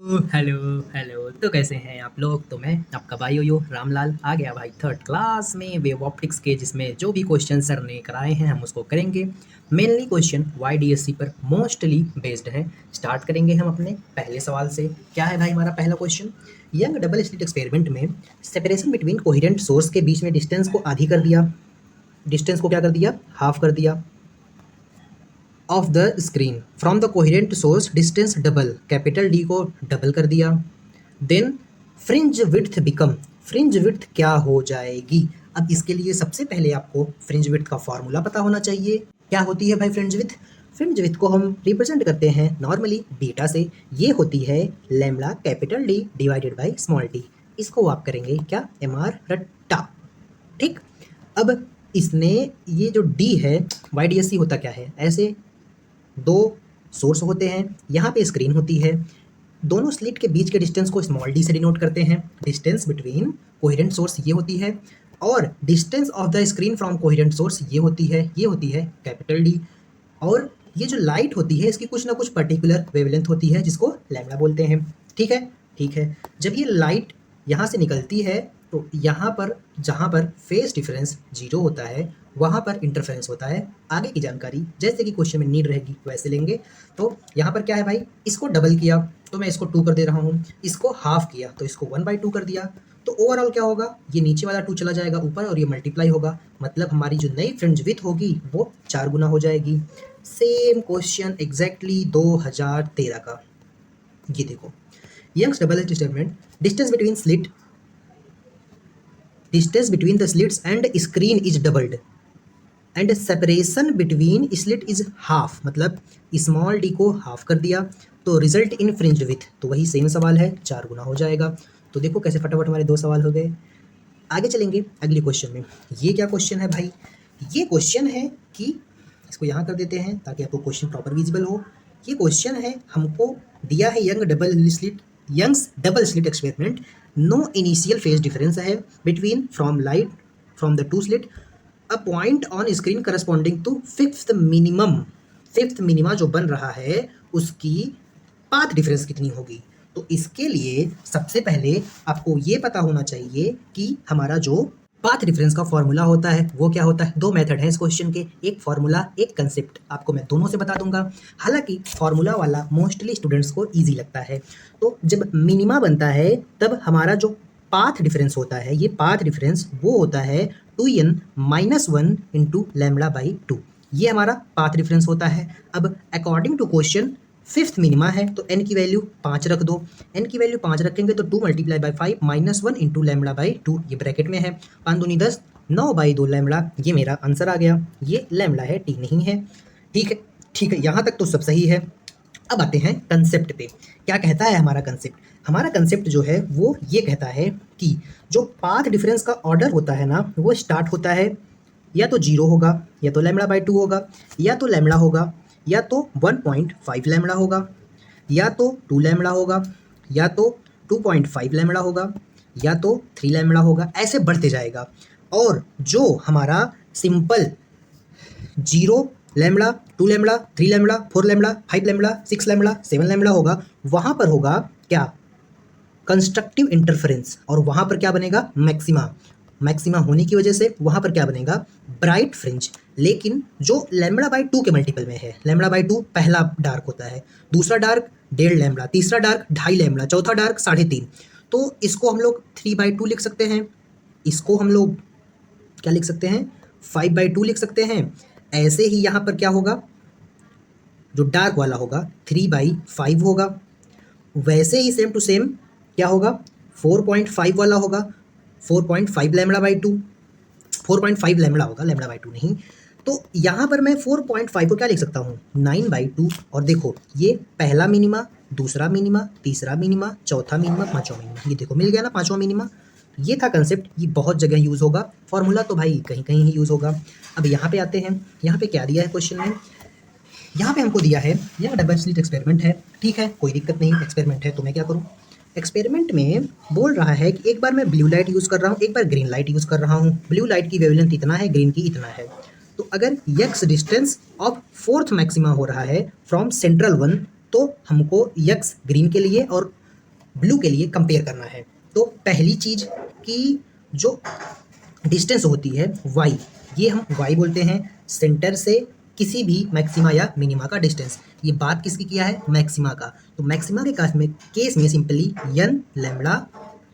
Hello hello. तो कैसे हैं आप लोग। तो मैं आपका भाई यो रामलाल आ गया भाई थर्ड क्लास में वेव ऑप्टिक्स के, जिसमें जो भी क्वेश्चन सर ने कराए हैं हम उसको करेंगे। मेनली क्वेश्चन वाईडीएससी पर मोस्टली बेस्ड है। स्टार्ट करेंगे हम अपने पहले सवाल से। क्या है भाई हमारा पहला question. Young double slit experiment में सेपरेशन बिटवीन कोहेरेंट सोर्स के बीच में डिस्टेंस को आधी कर दिया। डिस्टेंस को क्या कर दिया, हाफ कर दिया। Of the screen from the coherent source distance double, capital D को डबल कर दिया। Then fringe width become, fringe width क्या हो जाएगी। अब इसके लिए सबसे पहले आपको फ्रिंज विड्थ का फॉर्मूला पता होना चाहिए। क्या होती है भाई फ्रिंज विड्थ। फ्रिंज विड्थ को हम रिप्रेजेंट करते हैं नॉर्मली बीटा से। ये होती है lambda capital D divided by small T. इसको आप करेंगे क्या, एम आर रट्टा। ठीक। अब इसने ये जो डी है, वाईडीएससी होता क्या है, ऐसे दो सोर्स होते हैं, यहाँ पे स्क्रीन होती है। दोनों स्लिट के बीच के डिस्टेंस को स्मॉल डी से डिनोट करते हैं। डिस्टेंस बिटवीन कोहेरेंट सोर्स ये होती है, और distance of the screen from coherent source ये होती है कैपिटल डी। और ये जो लाइट होती है इसकी कुछ ना कुछ पर्टिकुलर वेवलेंथ होती है जिसको लैम्बडा बोलते हैं। ठीक है, ठीक है। जब ये लाइट यहाँ से निकलती है तो यहाँ पर जहाँ पर फेस डिफरेंस 0 होता है वहाँ पर इंटरफेरेंस होता है। आगे की जानकारी जैसे कि क्वेश्चन में नीड रहेगी वैसे लेंगे। तो यहाँ पर क्या है भाई, इसको डबल किया तो मैं इसको 2 कर दे रहा हूँ, इसको हाफ किया तो इसको 1/2 कर दिया। तो ओवरऑल क्या होगा, ये नीचे वाला 2 चला जाएगा ऊपर और ये मल्टीप्लाई होगा, मतलब हमारी जो नई फ्रिंज विड्थ होगी वो 4 गुना हो जाएगी। सेम क्वेश्चन एग्जैक्टली 2013 का। ये देखो, Young's double statement, distance between the slits and screen is doubled and separation between slit is half, मतलब स्मॉल डी को हाफ कर दिया तो रिजल्ट इन फ्रिंज्ड विथ। तो वही सेम सवाल है, 4 गुना हो जाएगा। तो देखो कैसे फटाफट हमारे 2 सवाल हो गए। आगे चलेंगे अगले क्वेश्चन में। ये क्या क्वेश्चन है भाई, ये क्वेश्चन है कि इसको यहाँ कर देते हैं ताकि आपको क्वेश्चन प्रॉपर विजिबल हो। ये क्वेश्चन है, हमको दिया है Young's double slit experiment, no initial phase difference है between from the two slit, a point on screen corresponding to fifth minima जो बन रहा है उसकी पाथ डिफरेंस कितनी होगी। तो इसके लिए सबसे पहले आपको ये पता होना चाहिए कि हमारा जो पाथ डिफरेंस का फॉर्मूला होता है वो क्या होता है। 2 मेथड है इस क्वेश्चन के, एक फॉर्मूला एक कंसेप्ट। आपको मैं दोनों से बता दूंगा, हालांकि फॉर्मूला वाला मोस्टली स्टूडेंट्स को इजी लगता है। तो जब मिनिमा बनता है तब हमारा जो पाथ डिफरेंस होता है, ये पाथ डिफरेंस वो होता है 2n-1 इंटू लैम्बडा बाई 2। ये हमारा पाथ डिफरेंस होता है। अब according to question fifth minima है तो n की वैल्यू 5 रख दो। n की वैल्यू 5 रखेंगे तो 2 × 5 -1 इंटू लैम्बडा बाई 2, ये ब्रैकेट में है। 5 दूनी 10, 9/2 लैम्बडा, ये मेरा आंसर आ गया। ये लैम्बडा है, टी नहीं है। ठीक है, ठीक है, यहाँ तक तो सब सही है। अब आते हैं कंसेप्ट पे। क्या कहता है हमारा कंसेप्ट। हमारा कंसेप्ट जो है वो ये कहता है कि जो पाथ डिफरेंस का ऑर्डर होता है ना, वो स्टार्ट होता है या तो 0 होगा, या तो लैम्बडा बाई 2 होगा, या तो लैम्बडा होगा, या तो 1.5 लैम्बडा होगा, या तो 2 लैम्बडा होगा, या तो 2.5 लैम्बडा होगा, या तो 3 लैम्बडा होगा। ऐसे बढ़ते जाएगा। और जो हमारा simple 0 lambda, 2 lambda, 3 lambda, 4 lambda, 5 lambda, 6 lambda, 7 lambda होगा, वहाँ पर होगा क्या, कंस्ट्रक्टिव इंटरफेरेंस। और वहाँ पर क्या बनेगा, मैक्सिमा होने की वजह से वहाँ पर क्या बनेगा, ब्राइट फ्रिंज। लेकिन जो लैम्बडा बाई 2 के मल्टीपल में है, लैम्बडा बाई 2 पहला डार्क होता है, दूसरा डार्क 1.5 लैम्बडा, तीसरा डार्क 2.5 लैम्बडा, चौथा डार्क 3.5। तो इसको हम लोग 3/2 लिख सकते हैं। इसको हम लोग क्या लिख सकते हैं, 5/2 लिख सकते हैं। ऐसे ही यहाँ पर क्या होगा, जो डार्क वाला होगा 3/5 होगा। वैसे ही सेम टू सेम क्या होगा, 4.5 वाला होगा 4.5 लैम्बडा बाई 2, 4.5 लैम्बडा होगा, लैम्बडा बाई 2 नहीं। तो यहाँ पर मैं 4.5 को क्या लिख सकता हूँ, 9/2। और देखो ये पहला मिनिमा, दूसरा मिनिमा, तीसरा मिनिमा, चौथा मिनिमा, पांचवा मिनिमा, ये देखो मिल गया ना पांचवा मिनिमा। ये था कंसेप्ट, ये बहुत जगह यूज़ होगा। फॉर्मूला तो भाई कहीं कहीं ही यूज़ होगा। अब यहाँ पे आते हैं, यहाँ पे क्या दिया है क्वेश्चन में। यहाँ पे हमको दिया है यह डबल स्लिट एक्सपेरिमेंट है। ठीक है, कोई दिक्कत नहीं, एक्सपेरिमेंट है तो मैं क्या करूँ। एक्सपेरिमेंट में बोल रहा है कि एक बार मैं ब्लू लाइट यूज़ कर रहा हूँ, एक बार ग्रीन लाइट यूज़ कर रहा हूँ। ब्लू लाइट की वेवलेंथ इतना है, ग्रीन की इतना है। तो अगर x distance of fourth maxima हो रहा है फ्रॉम सेंट्रल 1, तो हमको यक्स ग्रीन के लिए और ब्लू के लिए कंपेयर करना है। तो पहली चीज़ कि जो डिस्टेंस होती है y, ये हम y बोलते हैं सेंटर से किसी भी मैक्सिमा या मिनिमा का डिस्टेंस। ये बात किसकी किया है? मैक्सिमा का। तो मैक्सिमा के केस में simply n lambda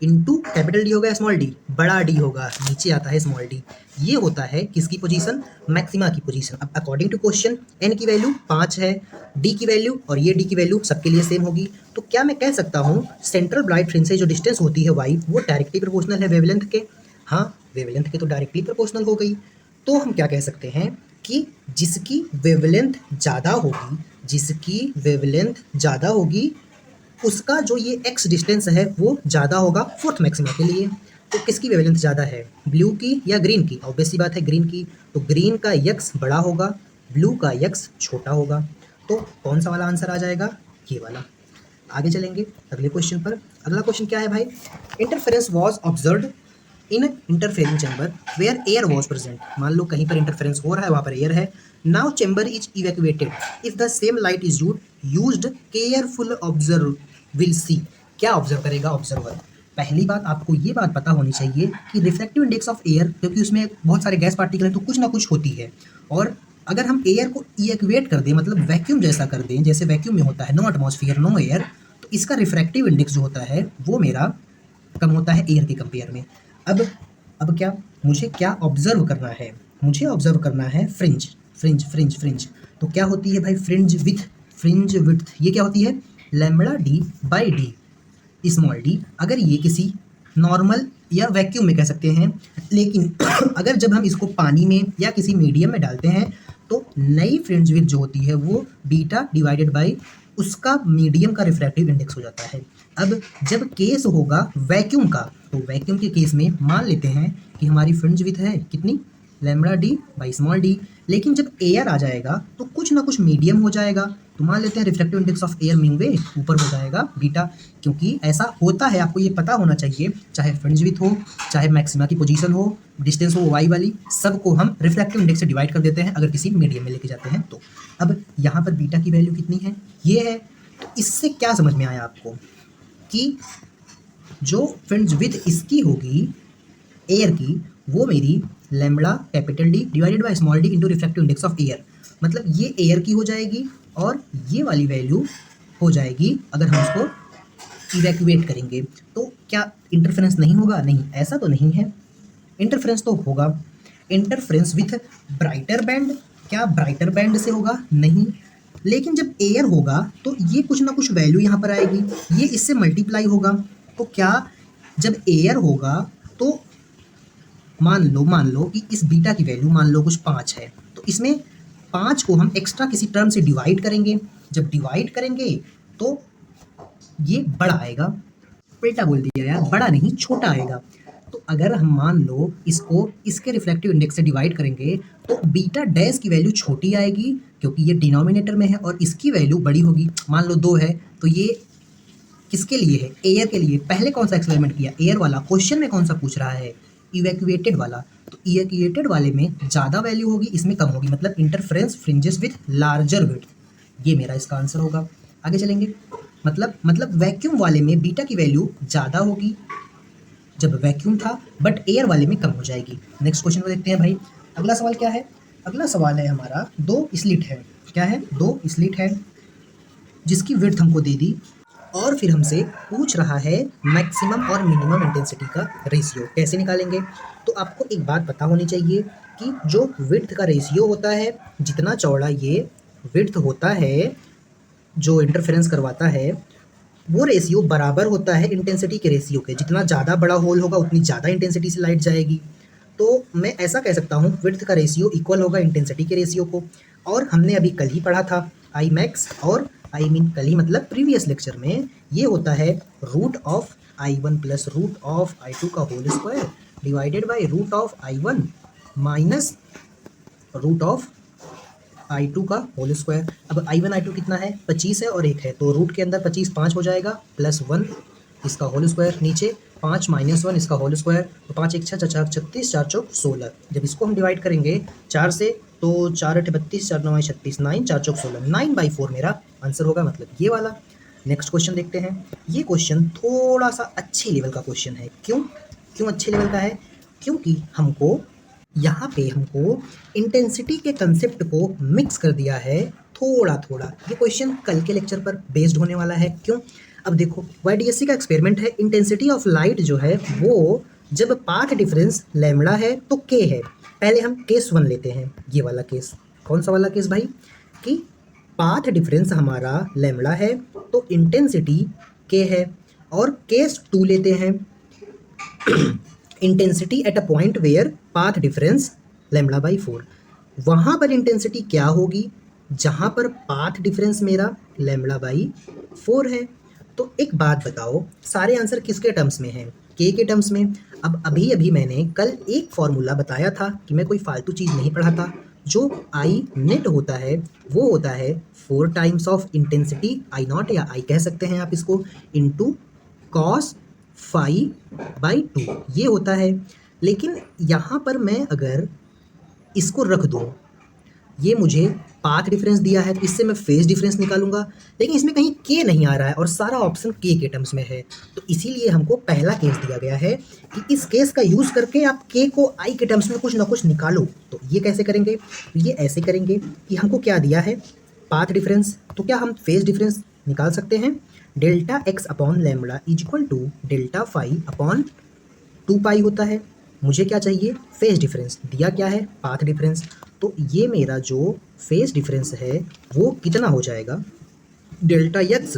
into capital D होगा स्मॉल डी, बड़ा डी होगा, नीचे आता है स्मॉल डी। ये होता है किसकी पोजीशन? मैक्सिमा की पोजीशन। अब अकॉर्डिंग टू क्वेश्चन n की वैल्यू 5 है, d की वैल्यू और ये d की वैल्यू सबके लिए सेम होगी। तो क्या मैं कह सकता हूँ सेंट्रल ब्राइट फ्रिंज से जो डिस्टेंस होती है y, वो डायरेक्टली प्रोपोर्शनल है वेवलेंथ के? हाँ, वेवलेंथ के तो डायरेक्टली प्रोपोर्शनल हो गई। तो हम क्या कह सकते हैं कि जिसकी वेवलेंथ ज़्यादा होगी, जिसकी वेवलेंथ ज़्यादा होगी उसका जो ये x डिस्टेंस है वो ज़्यादा होगा फोर्थ मैक्सिमा के लिए। तो किसकी वेवलेंथ ज़्यादा है, ब्लू की या ग्रीन की? ऑब्वियस सी बात है ग्रीन की। तो ग्रीन का x बड़ा होगा, ब्लू का x छोटा होगा। तो कौन सा वाला आंसर आ जाएगा? ये वाला। आगे चलेंगे अगले क्वेश्चन पर। अगला क्वेश्चन क्या है भाई? Interference was observed in interfering chamber where air was present. मान लो कहीं पर इंटरफेरेंस हो रहा है, वहाँ पर एयर है। Now chamber is evacuated if the same light is used careful observe will see. क्या ऑब्जर्व करेगा ऑब्जर्वर? पहली बात आपको ये बात पता होनी चाहिए कि रिफ्लेक्टिव इंडेक्स ऑफ एयर, क्योंकि उसमें बहुत सारे गैस पार्टिकल हैं तो कुछ ना कुछ होती है। और अगर हम एयर को इवैक्यूएट कर दें, मतलब वैक्यूम जैसा कर दें, जैसे वैक्यूम में होता है नो एटमॉस्फेयर नो एयर, तो इसका रिफ्रैक्टिव इंडेक्स जो होता है वो मेरा कम होता है एयर के कंपेयर में। अब क्या मुझे क्या ऑब्जर्व करना है? मुझे ऑब्जर्व करना है फ्रिंज फ्रिंज फ्रिंज फ्रिंज। तो क्या होती है भाई फ्रिंज विड्थ ये क्या होती है? Lambda D by D small D. अगर ये किसी नॉर्मल या वैक्यूम में कह सकते हैं, लेकिन अगर जब हम इसको पानी में या किसी मीडियम में डालते हैं तो नई फ्रिंज विड्थ जो होती है वो बीटा डिवाइडेड बाई उसका मीडियम का रिफ्रैक्टिव इंडेक्स हो जाता है। अब जब केस होगा वैक्यूम का, तो वैक्यूम के केस में मान लेते हैं कि हमारी फ्रिंज विड्थ है कितनी? Lambda D by small D. लेकिन जब एयर आ जाएगा तो कुछ ना कुछ मीडियम हो जाएगा, तो मान लेते हैं रिफ्रैक्टिव इंडेक्स ऑफ एयर मीनवे ऊपर हो जाएगा बीटा। क्योंकि ऐसा होता है, आपको ये पता होना चाहिए, चाहे फ्रिंज विड्थ हो, चाहे मैक्सिमा की पोजीशन हो, डिस्टेंस हो वाई वाली, सबको हम रिफ्रैक्टिव इंडेक्स से डिवाइड कर देते हैं अगर किसी मीडियम में लेके जाते हैं तो। अब यहाँ पर बीटा की वैल्यू कितनी है? ये है। तो इससे क्या समझ में आया आपको कि जो फ्रिंज विड्थ इसकी होगी एयर की, वो मेरी lambda capital D divided by small D into refractive index of air, मतलब ये एयर की हो जाएगी और ये वाली वैल्यू हो जाएगी अगर हम उसको इवैक्यूएट करेंगे। तो क्या इंटरफेरेंस नहीं होगा? नहीं, ऐसा तो नहीं है, इंटरफेरेंस तो होगा। इंटरफेरेंस विथ ब्राइटर बैंड, क्या ब्राइटर बैंड से होगा? नहीं। लेकिन जब एयर होगा तो ये कुछ ना कुछ वैल्यू यहाँ पर आएगी, ये इससे मल्टीप्लाई होगा। तो क्या जब एयर होगा तो मान लो कि इस बीटा की वैल्यू मान लो कुछ 5 है, तो इसमें 5 को हम एक्स्ट्रा किसी टर्म से डिवाइड करेंगे। जब डिवाइड करेंगे तो ये बड़ा आएगा, उल्टा बोल दिया यार, बड़ा नहीं छोटा आएगा। तो अगर हम मान लो इसको इसके रिफ्लेक्टिव इंडेक्स से डिवाइड करेंगे तो बीटा डैश की वैल्यू छोटी आएगी क्योंकि ये डिनोमिनेटर में है, और इसकी वैल्यू बड़ी होगी। मान लो 2 है तो ये किसके लिए है? एयर के लिए। पहले कौन सा एक्सपेरिमेंट किया? एयर वाला। क्वेश्चन में कौन सा पूछ रहा है? इवैक्यूएटेड वाला। तो इवैक्यूएटेड वाले में ज़्यादा वैल्यू होगी, इसमें कम होगी, मतलब interference fringes with larger width. ये मेरा इसका आंसर होगा। आगे चलेंगे। मतलब वैक्यूम वाले में बीटा की वैल्यू ज़्यादा होगी जब वैक्यूम था, बट एयर वाले में कम हो जाएगी। नेक्स्ट क्वेश्चन को देखते हैं भाई। अगला सवाल क्या है? अगला सवाल है हमारा 2 स्लिट है। क्या है? 2 स्लिट है जिसकी विड्थ हमको दे दी और फिर हमसे पूछ रहा है मैक्सिमम और मिनिमम इंटेंसिटी का रेशियो कैसे निकालेंगे। तो आपको एक बात पता होनी चाहिए कि जो विड्थ का रेशियो होता है, जितना चौड़ा ये विड्थ होता है जो इंटरफेरेंस करवाता है, वो रेशियो बराबर होता है इंटेंसिटी के रेशियो के। जितना ज़्यादा बड़ा होल होगा उतनी ज़्यादा इंटेंसिटी से लाइट जाएगी। तो मैं ऐसा कह सकता हूँ विड्थ का रेशियो इक्वल होगा इंटेंसिटी के रेशियो को। और हमने अभी कल ही पढ़ा था आई मैक्स, और आई मीन कल ही मतलब प्रीवियस लेक्चर में, ये होता है root of I1 plus root of I2 का whole square divided by root of I1 minus root of I2 का होल स्क्वायर। अब I1 I2 कितना है? 25 है और 1 है, तो रूट के अंदर 25 5 हो जाएगा प्लस 1 इसका होल स्क्वायर, नीचे 5 माइनस 1 इसका होल स्क्वायर। तो 5 1 6 4 36 4 चौक 16। जब इसको हम डिवाइड करेंगे 4 से तो 4 8 32 4 9 36 9 4 चौक 16, 9/4 मेरा आंसर होगा, मतलब ये वाला। नेक्स्ट क्वेश्चन देखते हैं। ये क्वेश्चन थोड़ा सा अच्छे लेवल का क्वेश्चन है। क्यों क्यों अच्छे लेवल का है? क्योंकि यहाँ पे हमको इंटेंसिटी के कंसेप्ट को मिक्स कर दिया है थोड़ा थोड़ा। ये क्वेश्चन कल के लेक्चर पर बेस्ड होने वाला है। क्यों? अब देखो, YDSC का एक्सपेरिमेंट है। इंटेंसिटी ऑफ लाइट जो है वो जब पाथ डिफरेंस लैम्बडा है तो के है। पहले हम केस 1 लेते हैं, ये वाला केस। कौन सा वाला केस भाई? कि पाथ डिफरेंस हमारा लैम्बडा है तो इंटेंसिटी के है। और केस 2 लेते हैं, intensity at a point where path difference lambda by 4। वहाँ पर इंटेंसिटी क्या होगी? जहाँ पर पाथ डिफरेंस मेरा लैम्बडा बाई 4 है। तो एक बात बताओ, सारे आंसर किसके टर्म्स में हैं? के टर्म्स में। अब अभी अभी मैंने कल एक फॉर्मूला बताया था कि मैं कोई फालतू चीज़ नहीं पढ़ाता। जो आई नेट होता है वो होता है 4 times of intensity I not, या आई कह सकते हैं आप इसको, इंटू कॉस फाई बाई 2, ये होता है। लेकिन यहाँ पर मैं अगर इसको रख दूँ, ये मुझे पाथ डिफरेंस दिया है तो इससे मैं फेज डिफरेंस निकालूंगा, लेकिन इसमें कहीं के नहीं आ रहा है और सारा ऑप्शन के टर्म्स में है। तो इसीलिए हमको पहला केस दिया गया है कि इस केस का यूज़ करके आप के को आई के टर्म्स में कुछ ना कुछ निकालो। तो ये कैसे करेंगे? तो ये ऐसे करेंगे कि हमको क्या दिया है? Path difference. तो क्या हम फेज डिफरेंस निकाल सकते हैं? Delta x upon lambda is equal to delta phi upon 2 pi होता है। मुझे क्या चाहिए? Phase difference. दिया क्या है? Path difference. तो ये मेरा जो फेज डिफरेंस है वो कितना हो जाएगा? Delta x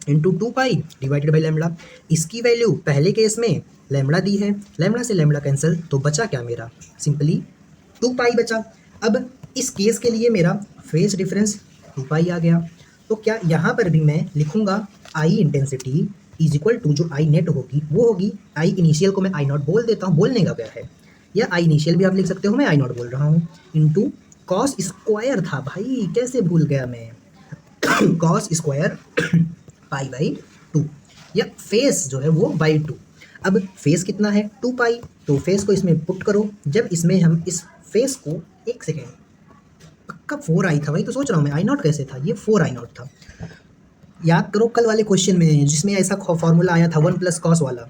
into 2 pi divided by lambda. इसकी वैल्यू पहले केस में लैम्बडा दी है, लैम्बडा से लैम्बडा कैंसिल, तो बचा क्या मेरा? सिंपली 2 पाई बचा। अब इस केस के लिए मेरा फेज डिफरेंस 2 पाई आ गया। तो क्या यहाँ पर भी मैं लिखूंगा आई इंटेंसिटी इज इक्वल टू, जो आई नेट होगी वो होगी, आई इनिशियल को मैं आई नॉट बोल देता हूँ, बोलने का क्या है, या आई इनिशियल भी आप लिख सकते हो, मैं आई नॉट बोल रहा हूँ, इंटू कॉस स्क्वायर था भाई, कैसे भूल गया मैं, कॉस स्क्वायर पाई बाई 2, या फेस जो है वो बाई 2। अब फेस कितना है? 2 पाई। तो फेस को इसमें पुट करो। जब इसमें हम इस फेस को, एक सेकेंड, पक्का 4 आई था भाई, तो सोच रहा हूँ मैं आई नॉट कैसे था, ये 4 आई नॉट था। याद करो कल वाले क्वेश्चन में जिसमें ऐसा फॉर्मूला आया था 1 प्लस कॉस वाला।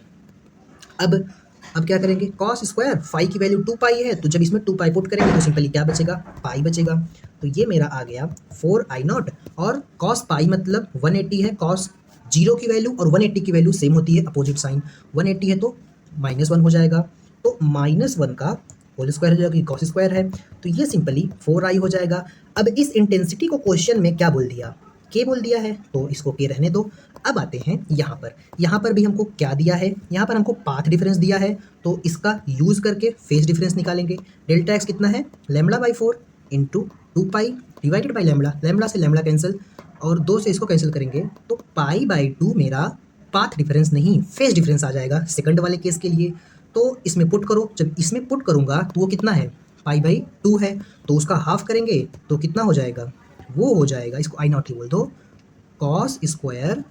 अब क्या करेंगे? कॉस स्क्वायर, फाई की वैल्यू 2 पाई है, तो जब इसमें 2 पाई पुट करेंगे तो सिंपली क्या बचेगा? पाई बचेगा। तो ये मेरा आ गया 4 आई नॉट, और कॉस पाई मतलब 180 है, कॉस 0 की वैल्यू और 180 की वैल्यू सेम होती है, अपोजिट साइन। 180 है तो -1 हो जाएगा, तो -1 का होल स्क्वायर हो जाएगा, कॉस स्क्वायर है, तो ये सिंपली 4 आई हो जाएगा। अब इस इंटेंसिटी को क्वेश्चन में क्या बोल दिया? के बोल दिया है, तो इसको के रहने दो। अब आते हैं यहाँ पर भी हमको क्या दिया है? यहाँ पर हमको पाथ डिफरेंस दिया है, तो इसका यूज़ करके फेज डिफरेंस निकालेंगे। डेल्टा एक्स कितना है? Lambda by 4 into 2 pi divided by lambda, lambda से लैम्बडा कैंसिल, और 2 से इसको कैंसिल करेंगे तो पाई बाई 2 मेरा पाथ डिफरेंस नहीं फेज डिफरेंस आ जाएगा सेकंड वाले केस के लिए। तो इसमें पुट करो, जब इसमें पुट करूँगा तो वो कितना है? पाई बाई 2 है, तो उसका हाफ करेंगे तो कितना हो जाएगा? वो हो जाएगा, इसको आई नॉट ही बोल दो, cos square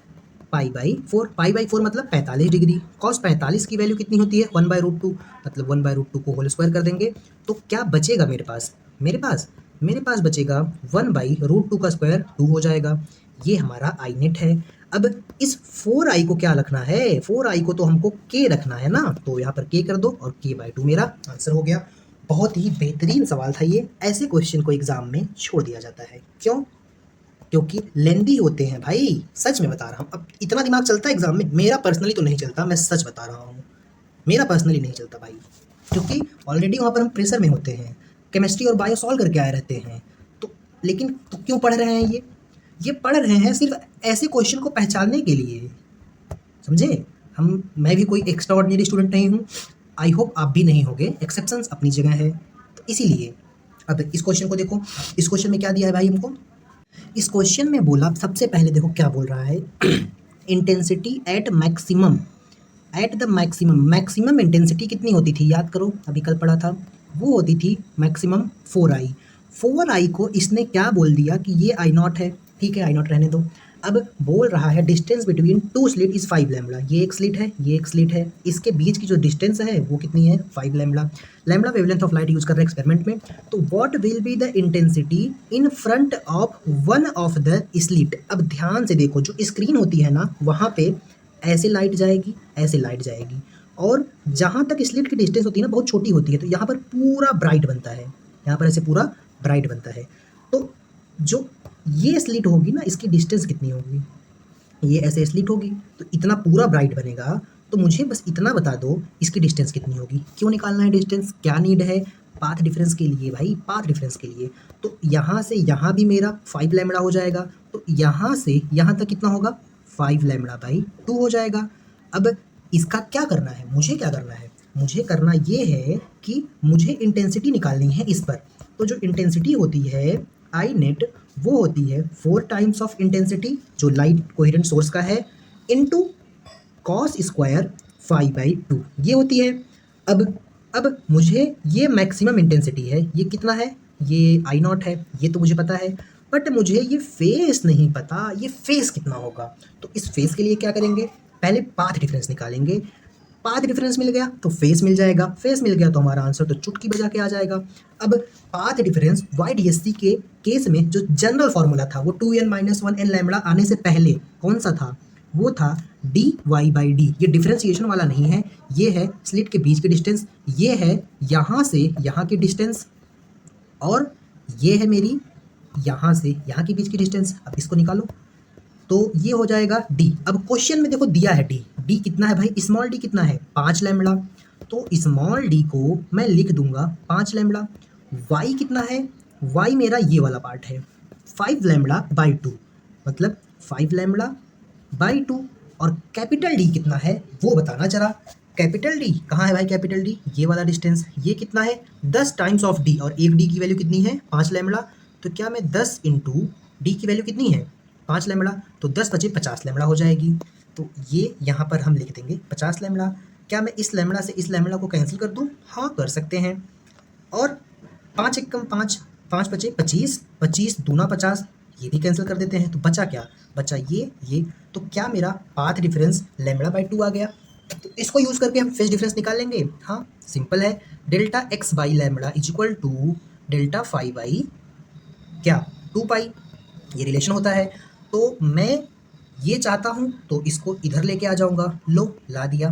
pi by 4। Pi by 4 मतलब 45 डिग्री। कॉस 45 की वैल्यू कितनी होती है? 1/√2, मतलब 1/√2 को होल स्क्वायर कर देंगे तो क्या बचेगा मेरे पास? मेरे पास बचेगा 1/√2 का स्क्वायर 2 हो जाएगा। ये हमारा आई नेट है। अब इस 4 आई को क्या रखना है? 4 आई को तो हमको के रखना है ना, तो यहाँ पर के कर दो और के बाई 2 मेरा आंसर हो गया। बहुत ही बेहतरीन सवाल था ये। ऐसे क्वेश्चन को एग्जाम में छोड़ दिया जाता है। क्यों? क्योंकि लेंदी होते हैं भाई, सच में बता रहा हूँ। अब इतना दिमाग चलता है एग्जाम में? मेरा पर्सनली तो नहीं चलता, मैं सच बता रहा हूँ, मेरा पर्सनली नहीं चलता भाई, क्योंकि ऑलरेडी वहाँ पर हम प्रेशर में होते हैं, केमिस्ट्री और बायो सॉल्व करके आए रहते हैं। तो लेकिन तो क्यों पढ़ रहे हैं ये पढ़ रहे हैं सिर्फ ऐसे क्वेश्चन को पहचानने के लिए, समझे? मैं भी कोई एक्स्ट्रा ऑर्डिनरी स्टूडेंट नहीं हूँ, आई होप आप भी नहीं होगे, एक्सेप्शंस अपनी जगह है, तो इसीलिए। अब इस क्वेश्चन को देखो, इस क्वेश्चन में क्या दिया है भाई हमको? इस क्वेश्चन में बोला, सबसे पहले देखो क्या बोल रहा है, intensity at maximum, at the maximum intensity कितनी होती थी? याद करो, अभी कल पढ़ा था, वो होती थी मैक्सिमम 4 आई। 4 आई को इसने क्या बोल दिया कि ये आई नॉट है, ठीक है आई नॉट रहने दो। अब बोल रहा है distance between two slit is 5 lambda, ये एक स्लिट है, ये एक स्लिट है, इसके बीच की जो डिस्टेंस है वो कितनी है 5 lambda. Lambda wavelength of light use कर रहे हैं एक्सपेरिमेंट में। तो what will be the intensity in front of one of the slit. अब ध्यान से देखो, जो स्क्रीन होती है ना वहाँ पे ऐसे लाइट जाएगी, ऐसे लाइट जाएगी, और जहाँ तक स्लिट की डिस्टेंस होती है ना बहुत छोटी होती है, तो यहाँ पर पूरा ब्राइट बनता है, यहाँ पर ऐसे पूरा ब्राइट बनता है। तो जो ये स्लिट होगी ना इसकी डिस्टेंस कितनी होगी, ये ऐसे स्लिट होगी तो इतना पूरा ब्राइट बनेगा। तो मुझे बस इतना बता दो इसकी डिस्टेंस कितनी होगी। क्यों निकालना है डिस्टेंस, क्या नीड है, पाथ डिफरेंस के लिए भाई, पाथ डिफरेंस के लिए। तो यहाँ से यहाँ भी मेरा 5 लैम्बडा हो जाएगा, तो यहाँ से यहाँ तक कितना होगा 5 लैम्बडा बाई 2 हो जाएगा। अब इसका क्या करना है, मुझे क्या करना है, मुझे करना ये है कि मुझे इंटेंसिटी निकालनी है इस पर। तो जो इंटेंसिटी होती है आई नेट, वो होती है 4 टाइम्स ऑफ इंटेंसिटी जो लाइट कोहेरेंट सोर्स का है इनटू कॉस स्क्वायर 5/2 ये होती है। अब मुझे ये मैक्सिमम इंटेंसिटी है, ये कितना है, ये आई नॉट है, ये तो मुझे पता है, बट मुझे ये फेस नहीं पता, ये फेस कितना होगा। तो इस फेस के लिए क्या करेंगे, पहले पाथ डिफरेंस निकालेंगे। पाथ डिफरेंस मिल गया तो फेस मिल जाएगा, फेस मिल गया तो हमारा आंसर तो चुटकी बजा के आ जाएगा। अब पाथ डिफरेंस YDSC के केस में जो जनरल फॉर्मूला था वो 2n-1 n लैम्बडा आने से पहले कौन सा था, वो था dy/d। ये डिफरेंशिएशन वाला नहीं है, ये है स्लिट के बीच की डिस्टेंस, ये है यहाँ से यहाँ की डिस्टेंस, और ये है मेरी यहाँ से यहाँ के बीच की डिस्टेंस। अब इसको निकालो तो ये हो जाएगा d। अब क्वेश्चन में देखो दिया है d कितना है भाई, स्मॉल d कितना है 5 लैम्बडा, तो स्मॉल d को मैं लिख दूंगा 5 लैम्बडा। y कितना है, y मेरा ये वाला पार्ट है 5 लैम्बडा बाई 2, मतलब 5 लैम्बडा बाई 2। और कैपिटल D कितना है वो बताना जरा। कैपिटल D कहाँ है भाई, कैपिटल D ये वाला डिस्टेंस, ये कितना है 10 टाइम्स ऑफ D, और एक D की वैल्यू कितनी है 5 लैम्बडा। तो क्या मैं 10 इंटू D की वैल्यू कितनी है 5 लैम्बडा, तो 10 बचे 50 लैम्बडा हो जाएगी। तो ये यहाँ पर हम लिख देंगे 50 लैम्बडा। क्या मैं इस लैम्बडा से इस लैम्बडा को कैंसिल कर दूँ, हाँ कर सकते हैं। और 5 एकम 5, 5 बचे 25, 25 दूना 50, ये भी कैंसिल कर देते हैं। तो बचा क्या, बचा ये। तो क्या मेरा पाथ डिफरेंस लैम्बडा बाई 2 आ गया। तो इसको यूज़ करके हम फेज डिफरेंस निकाल लेंगे। हाँ सिंपल है, delta x by lambda is equal to delta phi by क्या 2 पाई, ये रिलेशन होता है। तो मैं ये चाहता हूँ तो इसको इधर लेके आ जाऊँगा, लो ला दिया।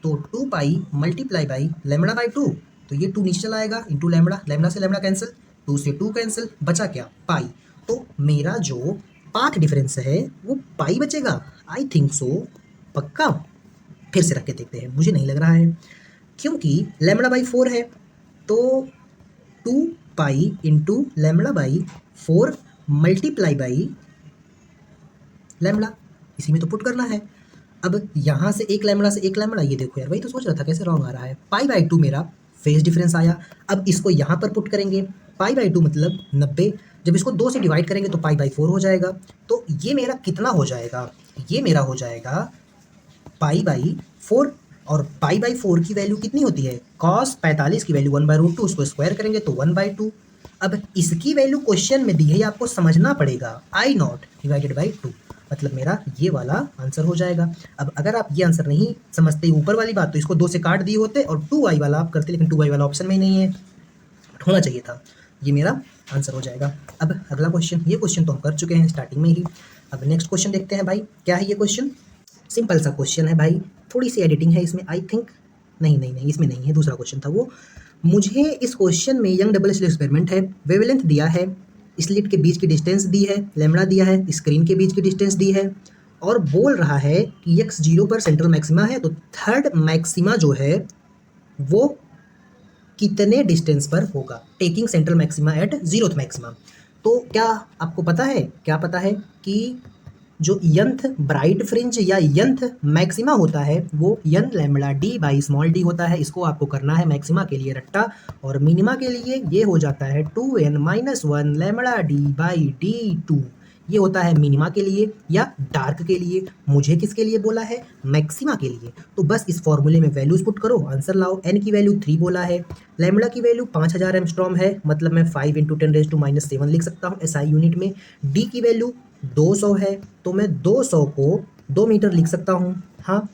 तो 2 पाई मल्टीप्लाई बाई लैम्बडा बाई 2, तो ये 2 नीचे चला आएगा इंटू लैम्बडा, लैम्बडा से लैम्बडा कैंसिल, 2 से 2 कैंसिल, बचा क्या पाई। तो मेरा जो पाथ डिफरेंस है वो पाई बचेगा, आई थिंक सो, पक्का। फिर से रख के देखते हैं, मुझे नहीं लग रहा है, क्योंकि लैम्बडा बाई 4 है, तो 2 pi into lambda by 4 multiply by lambda, इसी में तो पुट करना है। अब यहाँ से एक लैम्बडा से एक लैम्बडा, ये देखो यार वही तो सोच रहा था कैसे रॉन्ग आ रहा है। पाई बाई 2 मेरा फेज डिफरेंस आया। अब इसको यहाँ पर पुट करेंगे, पाई बाई 2 मतलब 90, जब इसको 2 से डिवाइड करेंगे तो पाई बाई 4 हो जाएगा। तो ये मेरा कितना हो जाएगा, ये मेरा हो जाएगा पाई बाई 4। और पाई बाई 4 की वैल्यू कितनी होती है, कॉस 45 की वैल्यू 1/√2, उसको स्क्वायर करेंगे तो 1/2। अब इसकी वैल्यू क्वेश्चन में दी है, आपको समझना पड़ेगा, आई नॉट डिवाइडेड बाई 2, मतलब मेरा ये वाला आंसर हो जाएगा। अब अगर आप ये आंसर नहीं समझते ऊपर वाली बात, तो इसको 2 से काट दिए होते और 2y वाला आप करते, लेकिन 2y वाला ऑप्शन में ही नहीं है, होना चाहिए था। ये मेरा आंसर हो जाएगा। अब अगला क्वेश्चन, ये क्वेश्चन तो हम कर चुके हैं स्टार्टिंग में ही। अब नेक्स्ट क्वेश्चन देखते हैं भाई, क्या है ये क्वेश्चन। सिंपल सा क्वेश्चन है भाई, थोड़ी सी एडिटिंग है इसमें आई थिंक, नहीं इसमें नहीं है, दूसरा क्वेश्चन था वो। मुझे इस क्वेश्चन में यंग डबल स्लिट एक्सपेरिमेंट है, वेवलेंथ दिया है, स्लिट के बीच की डिस्टेंस दी है, लैम्बडा दिया है, स्क्रीन के बीच की डिस्टेंस दी है, और बोल रहा है कि x0 पर सेंट्रल मैक्सिमा है, तो थर्ड मैक्सिमा जो है वो कितने डिस्टेंस पर होगा, taking central maxima eight 0th maxima. तो क्या आपको पता है, क्या पता है कि जो यंथ ब्राइट फ्रिंज या यंथ मैक्सिमा होता है वो n lambda D by small d होता है। इसको आपको करना है मैक्सिमा के लिए रट्टा, और मिनिमा के लिए ये हो जाता है 2n-1 lambda D by D2, ये होता है मिनिमा के लिए या डार्क के लिए। मुझे किसके लिए बोला है, मैक्सिमा के लिए। तो बस इस फॉर्मूले में वैल्यूज पुट करो, आंसर लाओ। एन की वैल्यू 3 बोला है, लैम्बडा की वैल्यू 5000 एंगस्ट्रॉम है, मतलब मैं 5 × 10⁻⁻7 लिख सकता हूँ SI यूनिट में। डी की वैल्यू 200 है तो मैं 200 को 2 मीटर लिख सकता हूँ। हाँ,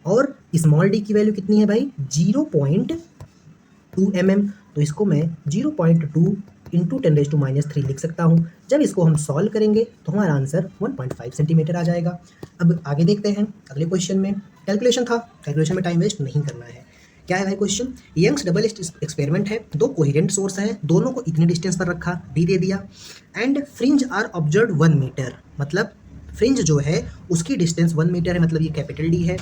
और स्मॉल डी की वैल्यू कितनी है भाई? 0.2 mm, तो इसको मैं 0.2 इंटू 10⁻³ लिख सकता हूँ। जब इसको हम सॉल्व करेंगे तो हमारा आंसर 1.5 सेंटीमीटर आ जाएगा। अब आगे देखते हैं अगले क्वेश्चन में। कैलकुलेशन था, कैलकुलेशन में टाइम वेस्ट नहीं करना है। क्या है भाई क्वेश्चन? यंग्स डबल एक्सपेरिमेंट है, दो कोहेरेंट सोर्स हैं, दोनों को इतने डिस्टेंस पर रखा, डी दे दिया, and fringe are observe 1 metre, मतलब फ्रिंज जो है उसकी डिस्टेंस 1 मीटर है, मतलब ये कैपिटल डी है।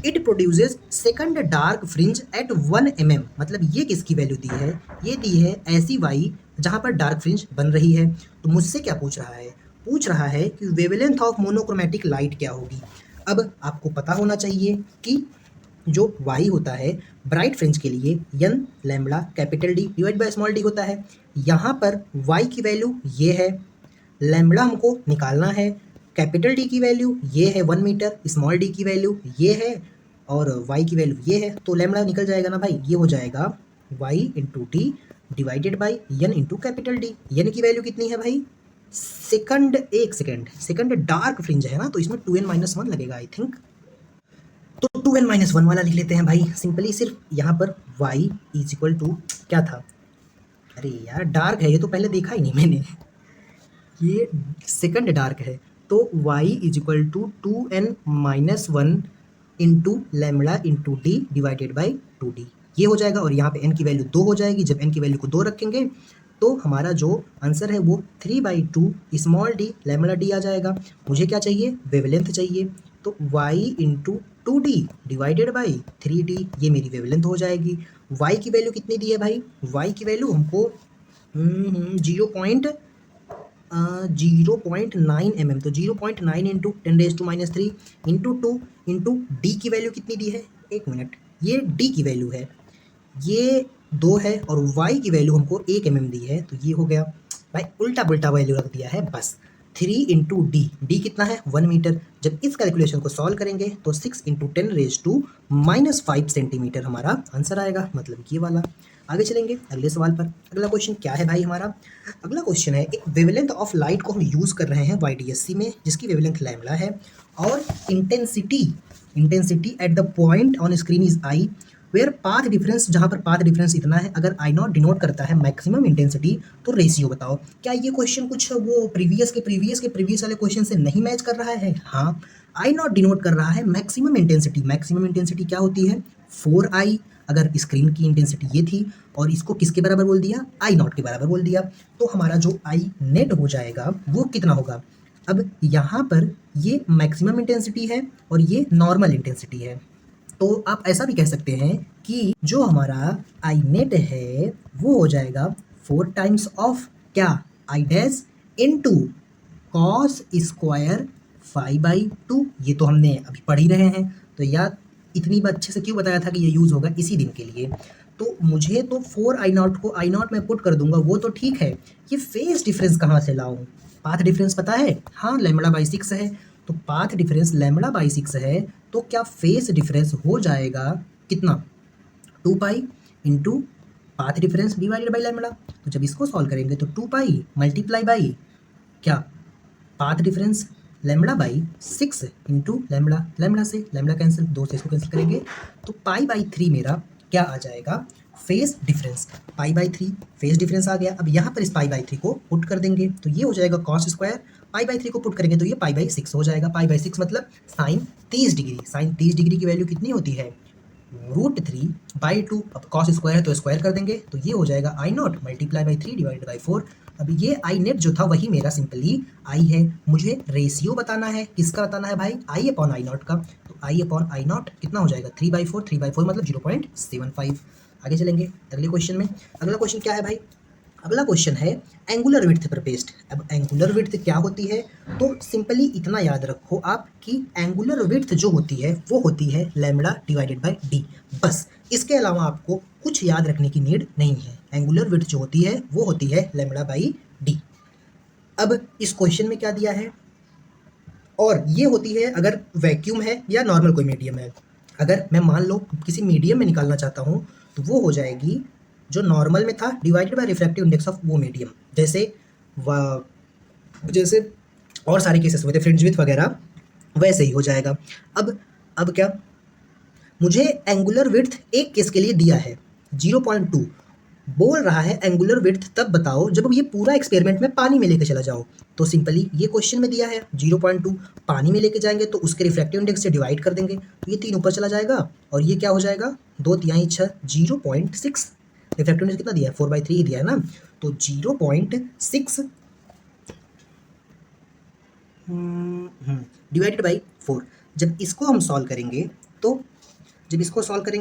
It produces second dark fringe at 1 mm, मतलब ये किसकी वैल्यू दी है? ये दी है ऐसी वाई जहाँ पर डार्क फ्रिंज बन रही है। तो मुझसे क्या पूछ रहा है? पूछ रहा है कि वेवलेंथ ऑफ मोनोक्रोमेटिक लाइट क्या होगी। अब आपको पता होना चाहिए कि जो y होता है ब्राइट फ्रिंज के लिए n lambda capital D divide by small d होता है। यहाँ पर y की वैल्यू ये है, लैम्बडा हमको निकालना है, कैपिटल D की वैल्यू ये है 1 मीटर, स्मॉल d की वैल्यू ये है और y की वैल्यू ये है। तो लैम्बडा निकल जाएगा ना भाई, ये हो जाएगा y into T divided by n into capital D। n की वैल्यू कितनी है भाई? सेकंड, एक सेकंड डार्क फ्रिंज है ना, तो इसमें 2n-1 लगेगा आई थिंक। तो 2n-1 वाला लिख लेते हैं भाई सिंपली। सिर्फ यहाँ पर y इज इक्वल टू क्या था? अरे यार डार्क है, ये तो पहले देखा ही नहीं मैंने, ये सेकंड डार्क है। तो y is equal to 2n-1 into lambda into D divided by 2d, ये हो जाएगा। और यहाँ पे n की वैल्यू 2 हो जाएगी। जब n की वैल्यू को 2 रखेंगे तो हमारा जो आंसर है वो 3/2 स्मॉल d लैम्बडा d आ जाएगा। मुझे क्या चाहिए? वेवलेंथ चाहिए। तो y into 2d divided by 3d, ये मेरी वेवलेंथ हो जाएगी। y की वैल्यू कितनी दी है भाई? y की वैल्यू हमको 0.9 mm, तो 0.9 इंटू 10⁻³ इंटू 2 इंटू डी की वैल्यू कितनी दी है? एक मिनट, ये डी की वैल्यू है, ये 2 है और y की वैल्यू हमको 1 mm दी है, तो ये हो गया भाई, उल्टा पुल्टा वैल्यू रख दिया है बस। 3 इंटू डी कितना है? 1 मीटर। जब इस कैलकुलेशन को सॉल्व करेंगे तो 6 इंटू 10⁻⁻5 सेंटीमीटर हमारा आंसर आएगा, मतलब ये वाला। आगे चलेंगे अगले सवाल पर। अगला क्वेश्चन क्या है भाई हमारा? अगला क्वेश्चन है, एक वेवलेंथ ऑफ लाइट को हम यूज़ कर रहे हैं YDSC में, जिसकी वेवलेंथ लैम्बडा है, और intensity at the point on screen is I, where path difference, जहाँ पर पाथ डिफरेंस इतना है, अगर आई नॉट डिनोट करता है मैक्सिमम इंटेंसिटी, तो रेशियो बताओ। क्या ये क्वेश्चन कुछ वो प्रीवियस वाले क्वेश्चन से नहीं मैच कर रहा है? हाँ, आई नॉट डिनोट कर रहा है मैक्सिमम इंटेंसिटी। मैक्सिमम इंटेंसिटी क्या होती है? 4I। अगर स्क्रीन की इंटेंसिटी ये थी और इसको किसके बराबर बोल दिया? आई नॉट के बराबर बोल दिया, तो हमारा जो आई नेट हो जाएगा वो कितना होगा? अब यहाँ पर ये मैक्सिमम इंटेंसिटी है और ये नॉर्मल इंटेंसिटी है, तो आप ऐसा भी कह सकते हैं कि जो हमारा आई नेट है वो हो जाएगा 4 टाइम्स ऑफ क्या? I dash into cos square 5/2। ये तो हमने अभी पढ़ ही रहे हैं, तो याद इतनी बार अच्छे से क्यों बताया था कि ये यूज़ होगा इसी दिन के लिए। तो मुझे तो 4I0 को I0 में पुट कर दूंगा, वो तो ठीक है, ये फेस डिफरेंस कहाँ से लाऊं? पाथ डिफरेंस पता है? हाँ, λ/6 है, तो पाथ डिफरेंस λ/6 है, तो क्या फेस डिफरेंस हो जाएगा कितना? 2π into path difference divided by lambda. तो जब इसको सॉल्व करेंगे तो 2π मल्टीप्लाई बाई क्या? पाथ डिफरेंस λ/6 इंटू लैम्बडा से लैम्बडा कैंसिल, 2 से इसको कैंसिल करेंगे तो π/3 मेरा क्या आ जाएगा? Phase difference. π/3 फेस डिफरेंस आ गया। अब यहाँ पर इस π/3 को पुट कर देंगे तो ये हो जाएगा कॉस स्क्वायर, π/3 को पुट करेंगे तो ये π/6 हो जाएगा। π/6 मतलब साइन 30 डिग्री। साइन 30 डिग्री की वैल्यू कितनी होती है? √3/2। अब कॉस स्क्वायर है तो स्क्वायर कर देंगे तो ये हो जाएगा I0 multiply by 3 divided by 4। अब ये आई नेट जो था वही मेरा सिंपली आई है। मुझे रेशियो बताना है, किसका बताना है भाई? I/I0 का। तो I/I0 कितना हो जाएगा? 3/4। 3/4 मतलब 0.75। आगे चलेंगे अगले क्वेश्चन में। अगला क्वेश्चन क्या है भाई? अगला क्वेश्चन है एंगुलर विड्थ पर बेस्ड। अब एंगुलर विड्थ क्या होती है? तो सिंपली इतना याद रखो आप कि एंगुलर विड्थ जो होती है वो होती है लैम्बडा डिवाइडेड बाय डी, बस। इसके अलावा आपको कुछ याद रखने की नीड नहीं है। एंगुलर विड्थ जो होती है वो होती है लैम्बडा बाई डी। अब इस क्वेश्चन में क्या दिया है? और ये होती है अगर वैक्यूम है या नॉर्मल कोई मीडियम है। अगर मैं मान लो किसी मीडियम में निकालना चाहता हूँ तो वो हो जाएगी जो नॉर्मल में था divided by refractive index of वो मीडियम। जैसे और सारे केसेस हुए थे फ्रिंज विथ वगैरह, वैसे ही हो जाएगा। अब क्या, मुझे एंगुलर विड्थ एक केस के लिए दिया है 0.2, बोल रहा है एंगुलर विड्थ तब बताओ जब ये पूरा एक्सपेरिमेंट में पानी में लेके चला जाओ। तो सिंपली ये क्वेश्चन में दिया है 0.2, पानी में लेके जाएंगे तो उसके रिफ्रैक्टिव इंडेक्स से डिवाइड कर देंगे तो ये 3 ऊपर चला जाएगा और ये क्या हो जाएगा 2×3=6, 0.6। रिफ्रैक्टिव इंडेक्स कितना दिया है 4/3 ही दिया है ना, तो 0.6 डिवाइडेड बाई 4। जब इसको हम सॉल्व करेंगे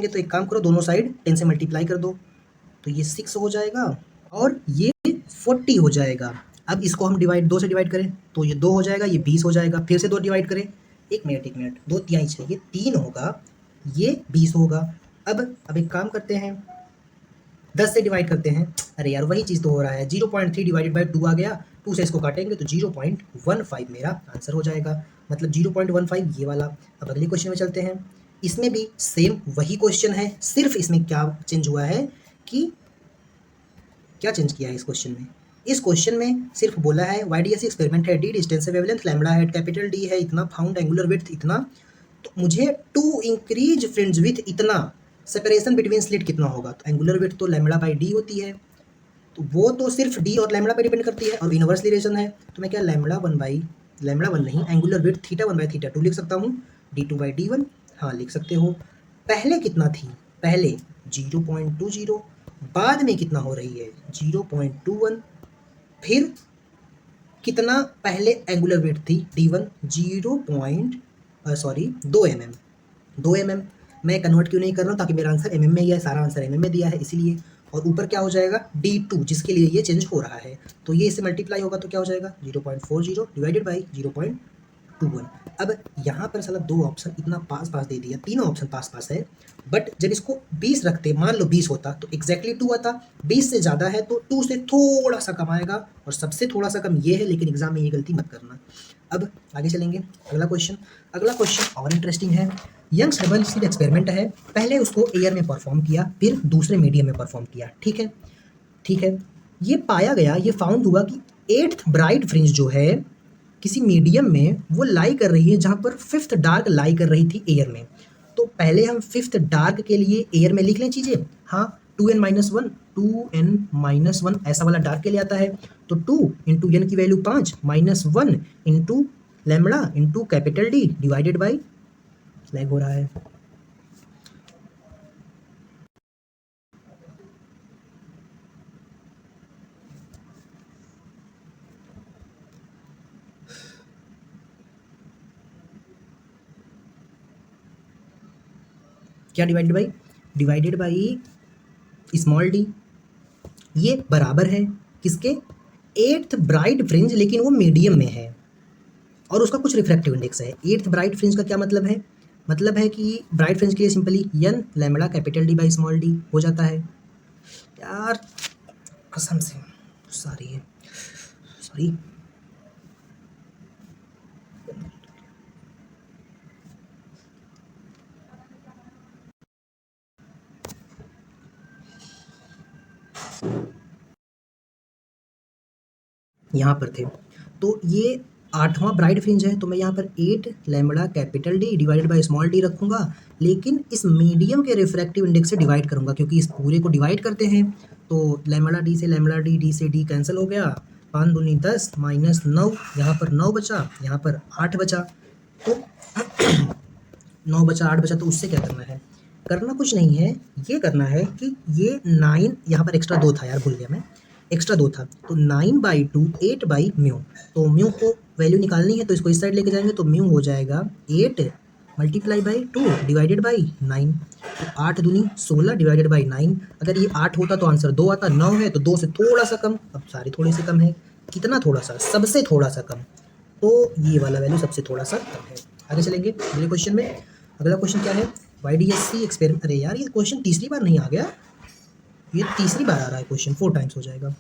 तो एक काम करो, दोनों साइड 10 से मल्टीप्लाई कर दो तो ये 6 हो जाएगा और ये 40 हो जाएगा। अब इसको हम 2 से डिवाइड करें तो ये 2 हो जाएगा, ये 20 हो जाएगा। फिर से 2 डिवाइड करें, एक मिनट 2×3=6, ये 3 होगा, ये 20 होगा। अब एक काम करते हैं, 10 से डिवाइड करते हैं। अरे यार वही चीज़ तो हो रहा है, 0.3 डिवाइडेड बाई 2 आ गया, 2 से इसको काटेंगे तो 0.15 मेरा आंसर हो जाएगा, मतलब 0.15 ये वाला। अब अगले क्वेश्चन में चलते हैं, इसमें भी सेम वही क्वेश्चन है, सिर्फ इसमें क्या चेंज हुआ है कि क्या चेंज किया है इस क्वेश्चन में। इस क्वेश्चन में सिर्फ बोला है YDSC एक्सपेरिमेंट है, डी डिस्टेंस है, वेवलेंथ लैम्बडा है, कैपिटल डी है इतना, फाउंड एंगुलर विड्थ इतना, तो मुझे टू इंक्रीज फ्रिंज विथ इतना, सेपरेशन बिटवीन स्लिट कितना होगा, तो एंगुलर विड्थ तो लैम्बडा बाई डी होती है, तो वो तो सिर्फ डी और लैम्बडा पे डिपेंड करती है और इनवर्स रिलेशन है, तो मैं क्या लैम्बडा वन नहीं, एंगुलर विड्थ θ1/θ2 लिख सकता हूँ, d2/d1, हाँ लिख सकते हो। पहले कितना थी, पहले 0.20, बाद में कितना हो रही है 0.21, फिर कितना पहले एंगुलर विड्थ थी d1 2 mm। मैं कन्वर्ट क्यों नहीं कर रहा हूँ, ताकि मेरा आंसर mm में ही है, सारा आंसर mm में दिया है इसीलिए। और ऊपर क्या हो जाएगा d2, जिसके लिए ये चेंज हो रहा है, तो ये इससे मल्टीप्लाई होगा तो क्या हो जाएगा 0.40 डिवाइडेड बाई 0.21। अब यहाँ पर साला 2 ऑप्शन इतना पास दे दिया, तीनों ऑप्शन पास है, बट जब इसको 20 रखते, मान लो 20 होता तो एग्जैक्टली 2 आता, 20 से ज़्यादा है तो 2 से थोड़ा सा कम आएगा और सबसे थोड़ा सा कम ये है, लेकिन एग्जाम में ये गलती मत करना। अब आगे चलेंगे, अगला क्वेश्चन और इंटरेस्टिंग है। यंग्स डबल स्लिट एक्सपेरिमेंट है, पहले उसको एयर में परफॉर्म किया, फिर दूसरे मीडियम में परफॉर्म किया, ठीक है। ये पाया गया, ये फाउंड हुआ कि 8th ब्राइट फ्रिंज जो है किसी मीडियम में वो लाई कर रही है जहाँ पर 5th डार्क लाई कर रही थी एयर में। तो पहले हम 5th डार्क के लिए एयर में लिख लें चीज़ें, हाँ 2n-1 ऐसा वाला डार्क के लिए आता है, तो 2 इंटू n की value 5 -1 into lambda into capital D divided by, lag हो रहा है, क्या डिवाइडेड बाई स्मॉल डी, ये बराबर है किसके 8th ब्राइट फ्रिंज, लेकिन वो मीडियम में है और उसका कुछ रिफ्रैक्टिव इंडेक्स है। 8th ब्राइट फ्रिंज का क्या मतलब है, कि ब्राइट फ्रिंज के लिए simply n lambda capital D by small D हो जाता है। यार कसम से सॉरी, यहाँ पर थे, तो ये 8वां ब्राइट फ्रिंज है, तो मैं यहाँ पर 8 lambda capital D divided by small D रखूँगा, लेकिन इस मीडियम के रिफ्रैक्टिव इंडेक्स से डिवाइड करूँगा, क्योंकि इस पूरे को डिवाइड करते हैं तो लैम्बडा डी से लैम्बडा डी, डी से डी कैंसिल हो गया, 5 दूनी 10 -9, यहाँ पर 9 बचा, यहाँ पर 8 बचा, तो 9 बचा 8 बचा, तो उससे क्या करना कुछ नहीं है, ये करना है कि ये 9, यहाँ पर एक्स्ट्रा 2 था यार, भूल गया मैं, एक्स्ट्रा 2 था, तो 9/2 8/म्यू, तो म्यू को वैल्यू निकालनी है तो इसको इस साइड लेके जाएंगे, तो म्यू हो जाएगा 8 मल्टीप्लाई बाई 2 डिवाइडेड बाई 9, तो 8 दूनी 16 डिवाइडेड बाई 9। अगर ये 8 होता तो आंसर 2 आता, 9 है तो 2 से थोड़ा सा कम, अब सारे थोड़े से कम है, कितना थोड़ा सा, सबसे थोड़ा सा कम, तो ये वाला वैल्यू सबसे थोड़ा सा कम है। आगे चलेंगे अगले क्वेश्चन में। अगला क्वेश्चन क्या है, YDSC एक्सपेरिमेंट, अरे यार ये क्वेश्चन तीसरी बार नहीं आ गया, ये तीसरी बार आ रहा है क्वेश्चन, 4 टाइम्स हो जाएगा।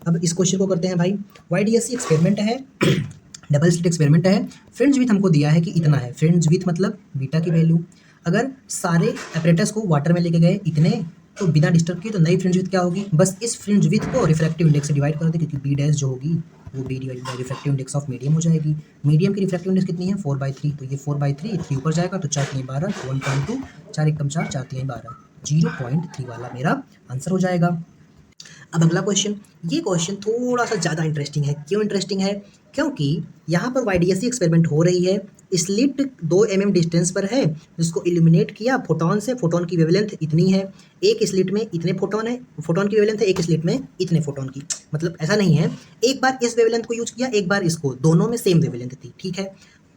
अब इस क्वेश्चन को करते हैं भाई, YDSC एक्सपेरिमेंट है डबल स्लिट एक्सपेरिमेंट है, फ्रिंज विथ हमको दिया है कि इतना है, फ्रिंज विथ मतलब बीटा की वैल्यू, अगर सारे अपरेटस को वाटर में लेके गए इतने, तो बिना डिस्टर्ब किए, तो नई फ्रिंज विथ क्या होगी, बस इस फ्रिंज विथ को रिफ्रैक्टिव इंडेक्स से डिवाइड कर दे, क्योंकि बी डैश जो होगी वो B divided by refractive index of medium हो जाएगी। मीडियम की रिफ्रैक्टिव इंडेक्स कितनी है 4/3, तो ये 4/3 3 ऊपर जाएगा तो 4 3 12 1.2, 4 एकम 4 4 3 12, 0.3 वाला मेरा आंसर हो जाएगा। अब अगला क्वेश्चन, ये क्वेश्चन थोड़ा सा ज़्यादा इंटरेस्टिंग है। क्यों इंटरेस्टिंग है? क्योंकि यहाँ पर वाईडीएससी एक्सपेरिमेंट हो रही है, स्लिट 2 mm डिस्टेंस पर है, जिसको इल्यूमिनेट किया फोटोन से। फोटोन की वेवलेंथ इतनी है, एक स्लिट में इतने फोटोन है, फोटोन की वेवलेंथ है, एक स्लिट में इतने फोटोन की। मतलब ऐसा नहीं है एक बार इस वेवलेंथ को यूज किया, एक बार इसको, दोनों में सेम वेवलेंथ थी, ठीक है।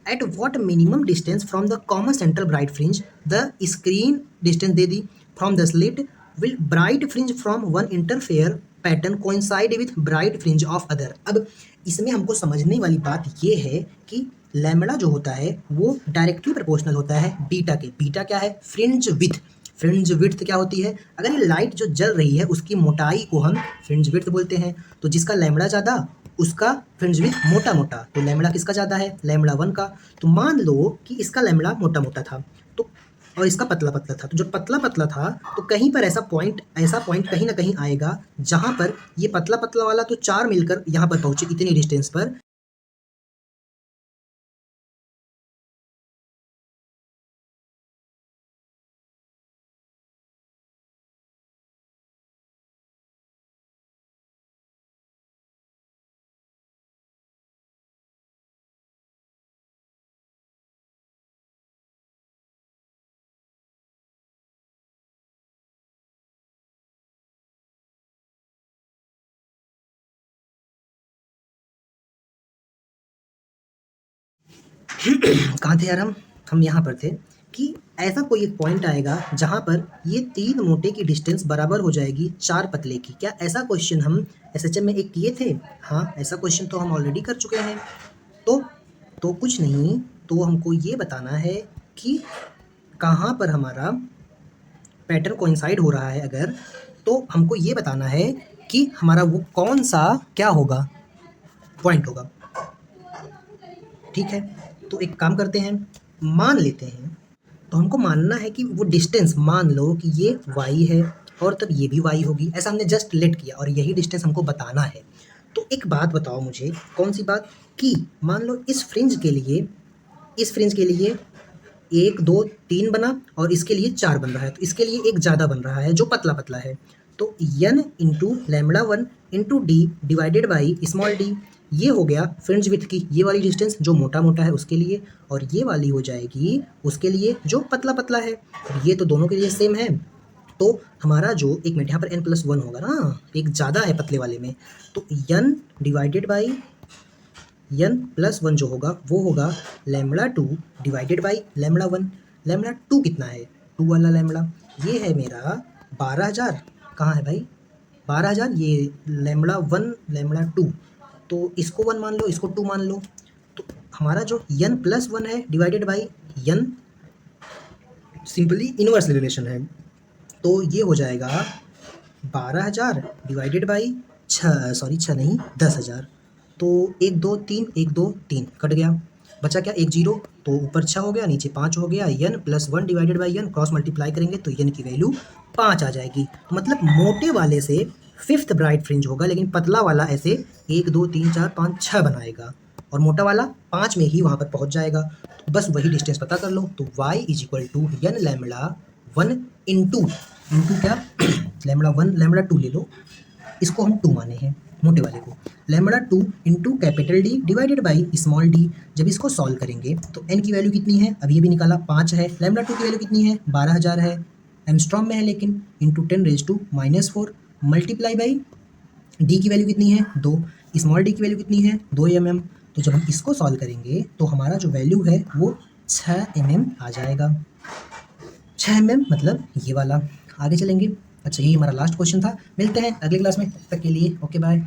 At what minimum distance from the common central bright fringe the screen distance दे दी from the slit will bright fringe from one interfere pattern coincide with bright fringe of other। अब इसमें हमको समझने वाली बात ये है कि लैम्बडा जो होता है वो डायरेक्टली प्रोपोर्शनल होता है बीटा के। बीटा क्या है? Fringe width. फ्रिंज विड्थ क्या होती है? अगर ये लाइट जो जल रही है उसकी मोटाई को हम फ्रिंज विड्थ बोलते हैं। तो जिसका लैम्बडा ज़्यादा उसका फ्रिंज विड्थ मोटा मोटा। तो लैम्बडा किसका ज़्यादा है? लैम्बडा 1 का। तो मान लो कि इसका लैम्बडा मोटा मोटा था तो और इसका पतला पतला था, तो जो पतला पतला था तो कहीं पर ऐसा पॉइंट कहीं ना कहीं आएगा जहां पर ये पतला पतला वाला तो 4 मिलकर यहाँ पर पहुंचे इतनी डिस्टेंस पर। कहाँ थे यार हम यहाँ पर थे कि ऐसा कोई एक पॉइंट आएगा जहाँ पर ये 3 मोटे की डिस्टेंस बराबर हो जाएगी 4 पतले की। क्या ऐसा क्वेश्चन हम एसएचएम में एक किए थे? हाँ, ऐसा क्वेश्चन तो हम ऑलरेडी कर चुके हैं। तो कुछ नहीं, तो हमको ये बताना है कि कहाँ पर हमारा पैटर्न कोइंसाइड हो रहा है। अगर तो हमको ये बताना है कि हमारा वो कौन सा क्या होगा, पॉइंट होगा, ठीक है। तो एक काम करते हैं, मान लेते हैं, तो हमको मानना है कि वो डिस्टेंस, मान लो कि ये y है और तब ये भी y होगी। ऐसा हमने जस्ट लेट किया और यही डिस्टेंस हमको बताना है। तो एक बात बताओ मुझे, कौन सी बात? कि मान लो इस फ्रिंज के लिए 1 2 3 बना और इसके लिए 4 बन रहा है, तो इसके लिए एक ज़्यादा बन रहा है जो पतला पतला है। तो n into lambda 1 into D divided by small D, ये हो गया फ्रिंज विड्थ की ये वाली डिस्टेंस जो मोटा मोटा है उसके लिए, और ये वाली हो जाएगी उसके लिए जो पतला पतला है। ये तो दोनों के लिए सेम है। तो हमारा जो, एक मिनट, यहाँ पर n+1 होगा ना, एक ज़्यादा है पतले वाले में, तो n डिवाइडेड बाई n+1 जो होगा वो होगा lambda 2 divided by lambda 1। Lambda 2 कितना है? 2 वाला लैम्बडा ये है मेरा 12,000। कहाँ है भाई? 12,000। ये लैम्बडा 1 लैम्बडा 2, तो इसको 1 मान लो, इसको 2 मान लो। तो हमारा जो n+1 है divided by n, simply inverse relation है। तो ये हो जाएगा 12,000 डिवाइडेड बाई 6 नहीं 10,000। तो 1 2 3 1 2 3 कट गया, बचा क्या? 1 0, तो ऊपर 6 हो गया नीचे 5 हो गया। n+1 divided by n cross multiply करेंगे तो n की वैल्यू 5 आ जाएगी। तो मतलब मोटे वाले से 5th ब्राइट फ्रिंज होगा, लेकिन पतला वाला ऐसे 1 2 3 4 5 6 बनाएगा और मोटा वाला 5 में ही वहाँ पर पहुँच जाएगा। तो बस वही डिस्टेंस पता कर लो। तो y = n लैम्बडा 1 इंटू क्या लैम्बडा 1 लैम्बडा 2 ले लो, इसको हम 2 माने हैं मोटे वाले को। Lambda 2 into capital D divided by small D. जब इसको सॉल्व करेंगे तो n की वैल्यू कितनी है? अब ये भी निकाला 5 है। लैम्बडा 2 की वैल्यू कितनी है? 12,000 है, एंगस्ट्रॉम में है लेकिन, इंटू 10⁻⁻⁴ मल्टीप्लाई बाई डी की वैल्यू कितनी है? 2। स्मॉल डी की वैल्यू कितनी है? 2 mm। तो जब हम इसको सॉल्व करेंगे तो हमारा जो वैल्यू है वो 6 mm आ जाएगा। 6 mm मतलब ये वाला। आगे चलेंगे। अच्छा, ये हमारा लास्ट क्वेश्चन था। मिलते हैं अगले क्लास में, तब तक के लिए ओके बाय।